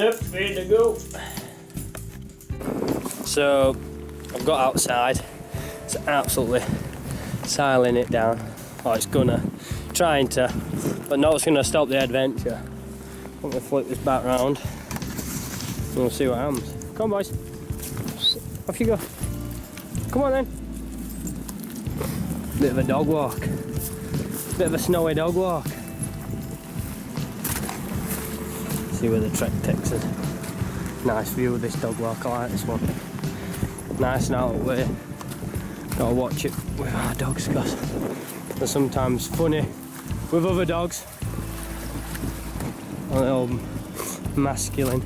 Yep, ready to go. So I've got outside. It's absolutely siling it down. Oh, it's gonna, trying to, but no, it's gonna stop the adventure. I'm gonna flip this back round and we'll see what happens. Come on, boys. Off you go. Come on then. Bit of a dog walk. Bit of a snowy dog walk. See where the trek takes us. Nice view of this dog walk. I like this one. Nice and out of the way. Gotta watch it with our dogs because they're sometimes funny with other dogs. A little masculine.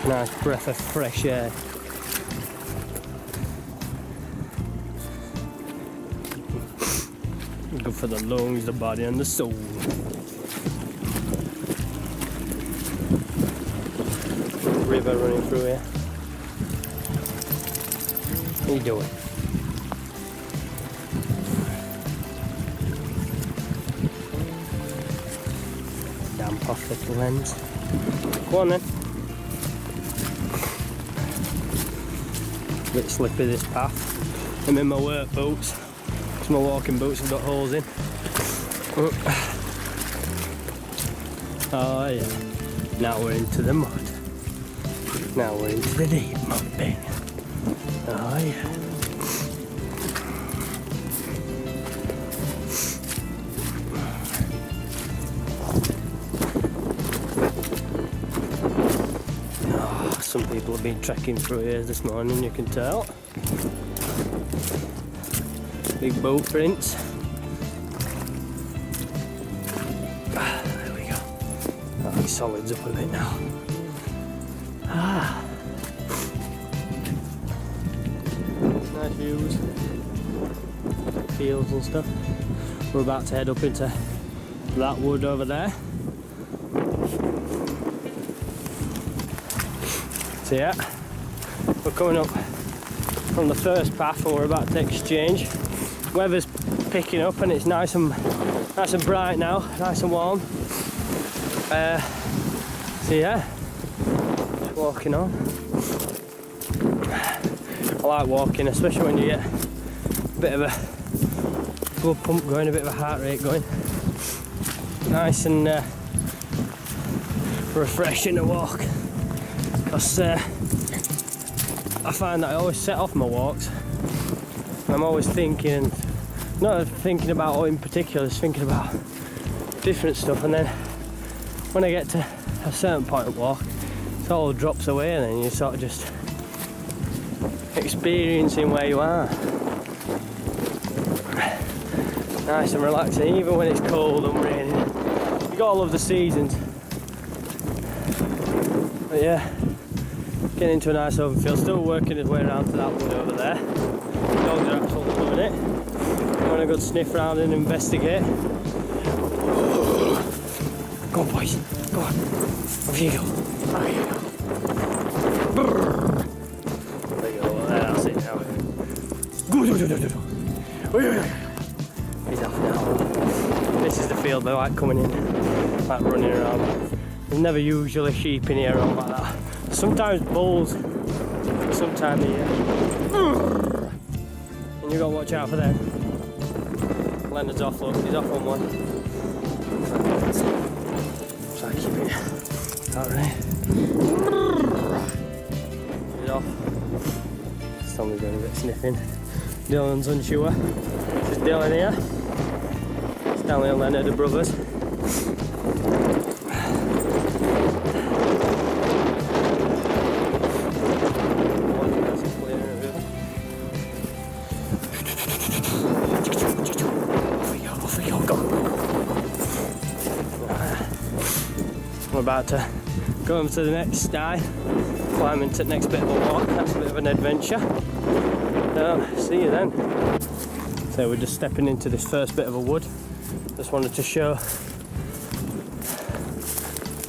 Nice breath of fresh air. Good for the lungs, the body and the soul. River running through here. What are you doing? Damp off the lens. Go on then. A bit slippy this path. I'm in my work boots. Because my walking boots have got holes in. Oh yeah. Now we're into the mud. Now we're into the deep mud bin. Oh yeah. Oh, some people have been trekking through here this morning, you can tell. Big boot prints. There we go. Oh, these solids up a bit now. Ah. Nice views. Fields and stuff. We're about to head up into that wood over there. So yeah, we're coming up from the first path and we're about to exchange. Weather's picking up and it's nice and bright now, nice and warm. So yeah, just walking on. I like walking, especially when you get a bit of a blood pump going, a bit of a heart rate going. Nice and refreshing to walk. Because I find that I always set off my walks. I'm always thinking, not thinking about what in particular, just thinking about different stuff, and then when I get to a certain point of walk, it all drops away and then you sort of just experiencing where you are. Nice and relaxing, even when it's cold and raining. You got all of the seasons. But yeah, getting into a nice open field, still working his way around to that wood over there. The dogs are absolutely loving it. Want a good sniff around and investigate. Go on, boys, go on. Off you go. Off you go. There you go, that's it now. Go. He's off now. This is the field they like coming in, like running around. There's never usually sheep in here or like that. Sometimes bulls, sometime of year. And you gotta watch out for them. Leonard's off, look, he's off on one. Try to keep it alright. He's off. Tommy's doing a bit of sniffing. Dylan's unsure. There's Dylan here. Stanley and Leonard are brothers. We're about to go into the next sty, climb into the next bit of a walk. That's a bit of an adventure. See you then. So we're just stepping into this first bit of a wood. Just wanted to show.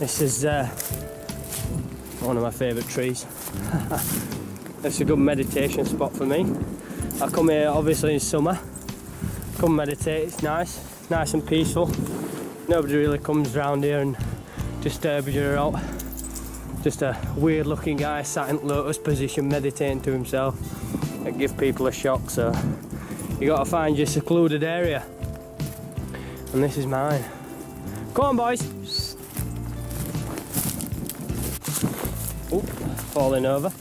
This is one of my favourite trees. It's a good meditation spot for me. I come here obviously in summer come meditate. It's nice and peaceful. Nobody really comes around here and disturbs you at all. Just a weird looking guy sat in lotus position meditating to himself. It gives people a shock, so you gotta find your secluded area. And this is mine. Come on, boys. Oh, falling over.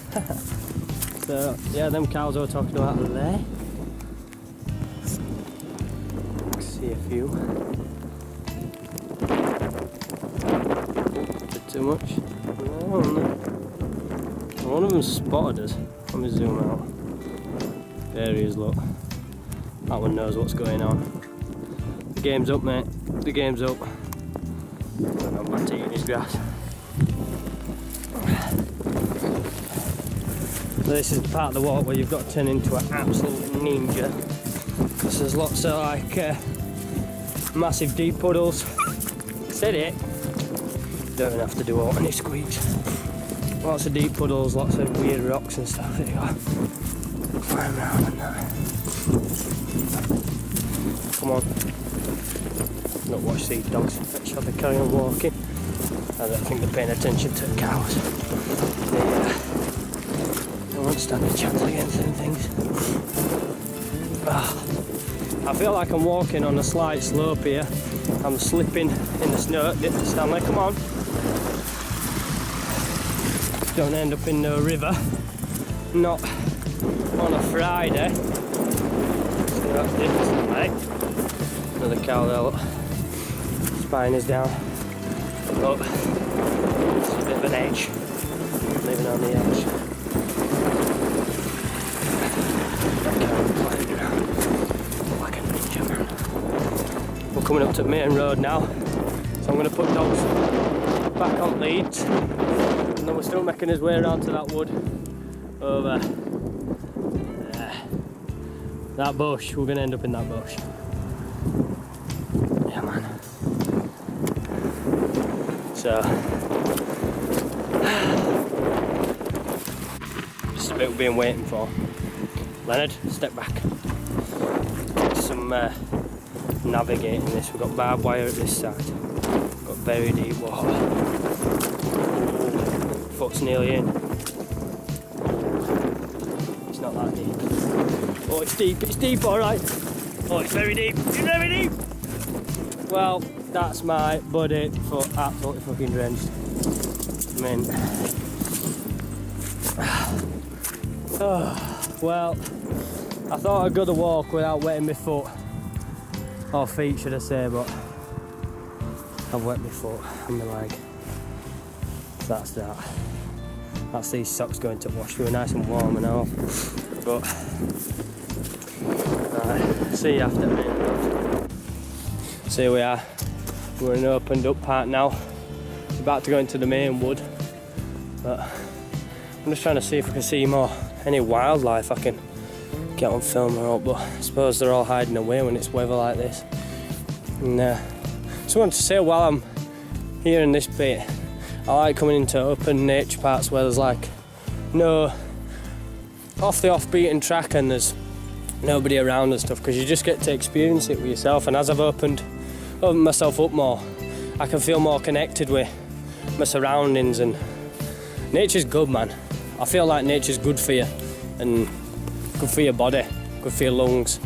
So yeah, them cows I was talking about are there. See a few. Bit too much. No, no. One of them spotted us. Let me zoom out. There he is, look. That one knows what's going on. The game's up, mate. The game's up. And I'm back to eating his grass. This is the part of the walk where you've got to turn into an absolute ninja. Because there's lots of like massive deep puddles. Said it. Don't even have to do all any squeaks. Lots of deep puddles, lots of weird rocks and stuff. There you go. Climb around and that. Come on. Not watch these dogs. Make sure they carry on walking. I don't think they're paying attention to the cows. They won't stand a chance against them things. I feel like I'm walking on a slight slope here. I'm slipping in the snow. Stanley, come on. Don't end up in the river. Not on a Friday. So that's different, mate. Another cow there, look. Spine is down. Look. It's a bit of an edge. Living on the edge. Like a ninja, man. We're coming up to Main Road now. So I'm going to put dogs back on leads. And then we're still making his way around to that wood over there. That bush, we're going to end up in that bush. Yeah, man. So, just a bit we've been waiting for. Leonard, step back. Some navigating this. We've got barbed wire at this side. We've got very deep water. Foot's nearly in. It's not that deep. Oh, it's deep, alright. Oh, it's very deep, it's very deep. Well, that's my buddy foot absolutely fucking drenched. I mean, oh, well, I thought I'd go the walk without wetting my foot. Or feet, should I say, but I've wet my foot and my leg. So that's that. That's these socks going to wash. They were nice and warm and all. But see you after a minute. So here we are. We're in an opened up part now. We're about to go into the main wood. But I'm just trying to see if I can see any wildlife I can get on film or up. But I suppose they're all hiding away when it's weather like this. And just wanted to say while I'm here in this bit, I like coming into open nature parts where there's like no off the off-beaten track and there's nobody around and stuff, because you just get to experience it with yourself. And as I've opened myself up more, I can feel more connected with my surroundings, and nature's good, man. I feel like nature's good for you and good for your body, good for your lungs,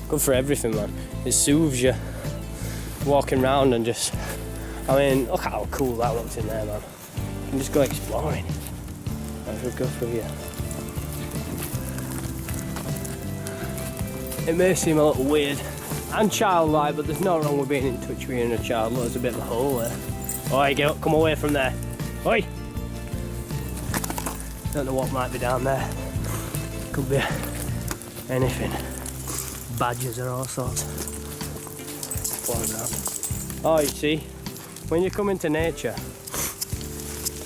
good for everything, man. It soothes you walking around and just, I mean, look how cool that looks in there, man. You can just go exploring. I should go through here. It may seem a little weird and childlike, but there's no wrong with being in touch with your inner child. Look, there's a bit of a hole there. Oi, get up, come away from there. Oi! Don't know what might be down there. Could be anything. Badgers or all sorts. Oh, you see, when you come into nature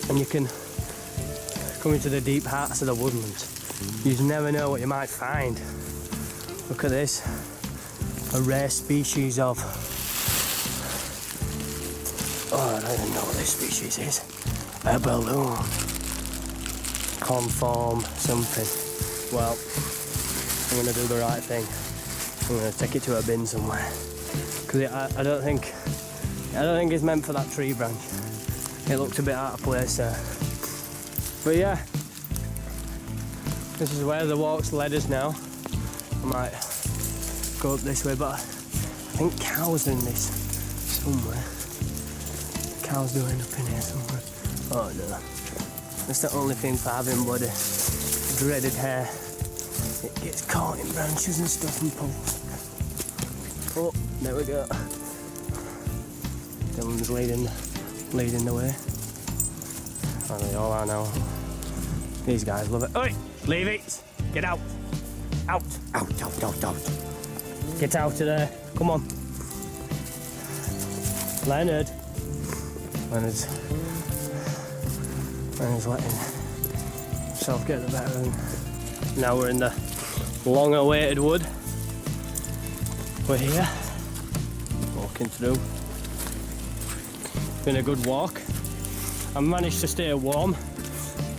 and you can come into the deep hearts of the woodlands, you just never know what you might find. Look at this, a rare species of, oh, I don't even know what this species is, a balloon, conform something. Well, I'm going to do the right thing I'm gonna take it to a bin somewhere because I don't think it's meant for that tree branch. It looked a bit out of place there. But yeah, this is where the walk's led us now. I might go up this way, but I think cows are in this somewhere. Cows do end up in here somewhere. Oh no. That's the only thing for having bloody dreaded hair. It gets caught in branches and stuff and poles. Oh, there we go. Dylan's leading the way. Oh, they all are now. These guys love it. Oi! Leave it! Get out! Out! Out, out, out, out! Get out of there! Come on! Leonard's letting himself get the better of him. Now we're in the long-awaited wood. We're here, walking through. Been a good walk. I managed to stay warm,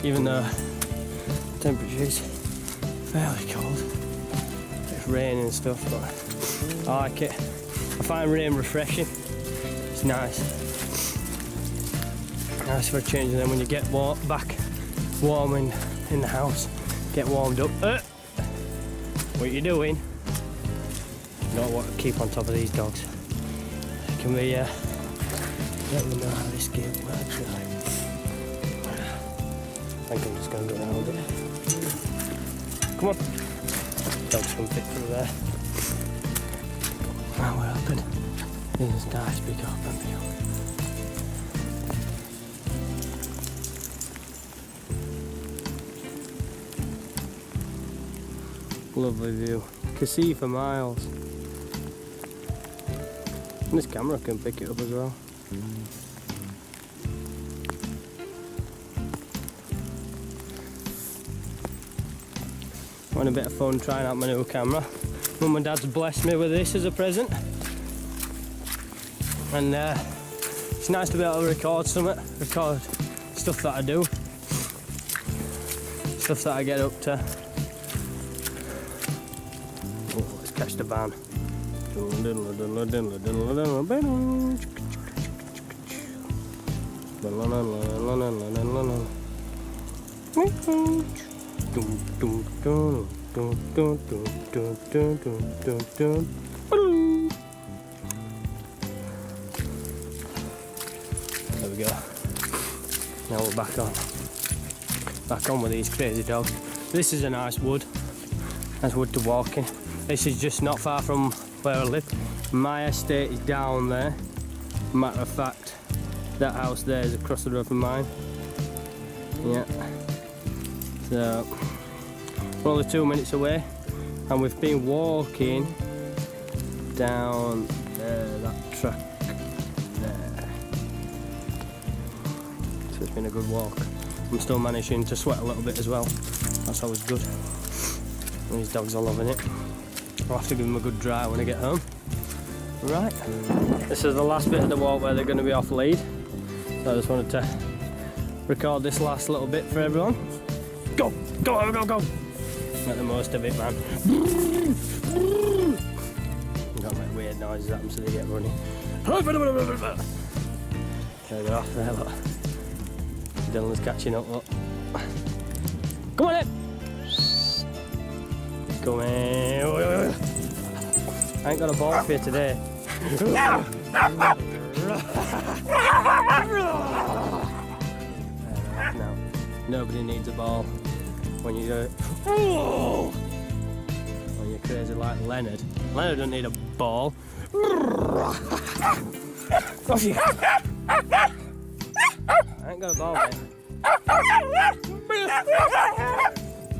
even though the temperature is fairly cold. It's raining and stuff, but I like it. I find rain refreshing. It's nice. Nice for a change, and then when you get back warm in the house, get warmed up. What you doing? Not what keep on top of these dogs. Can we let me know how this game works? I think I'm just going to go around it. Come on. Dogs can fit through there. Now we're open. This is nice big open view. Lovely view. You can see for miles. And this camera can pick it up as well. Having a bit of fun trying out my new camera. Mum and Dad's blessed me with this as a present. And it's nice to be able to record something. Record stuff that I do. Stuff that I get up to. Oh, let's catch the van. There we go. Now we're back on with these crazy dogs. This is a nice wood. Nice wood to walk in. This is just not far from where I live. My estate is down there. Matter of fact, that house there is across the road from mine. Yeah. So we're only 2 minutes away, and we've been walking down that track there. So it's been a good walk. I'm still managing to sweat a little bit as well. That's always good. And these dogs are loving it. I'll have to give them a good dry when I get home. Right, this is the last bit of the walk where they're going to be off lead. So I just wanted to record this last little bit for everyone. Go, go, go, go! Make the most of it, man. Don't make weird noises at them so they get running. There we go, off there, look. Dylan's catching up, look. Come on in! Come in. I ain't got a ball for you today. No. Nobody needs a ball when you do it. When you're crazy like Leonard. Leonard doesn't need a ball. Off you. I ain't got a ball, mate.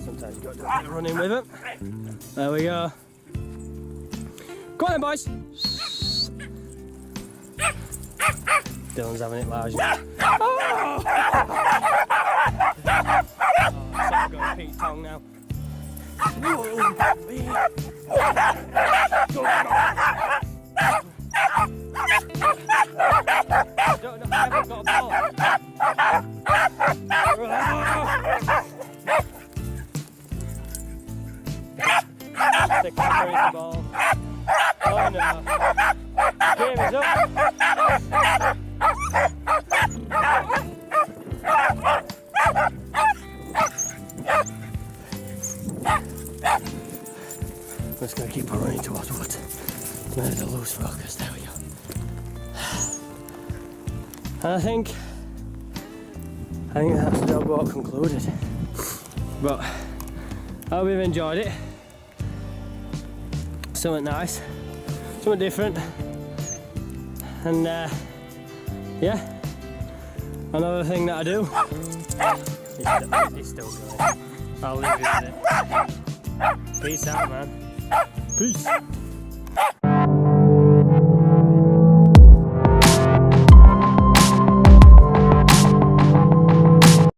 Sometimes you've got to do a bit of running with it. There we go. Come on then, boys. Dylan's having it large. Oh, I've got a pink tongue now. I haven't got a ball. The camera is the ball. Oh no. Game is up. I'm just going to keep on running towards wood. Maybe they'll lose focus. There we go. And I think that's the dog walk concluded. But I hope you've enjoyed it. Something nice, something different, and yeah, another thing that I do. It's still going. I'll leave it with it. Peace out, man. Peace.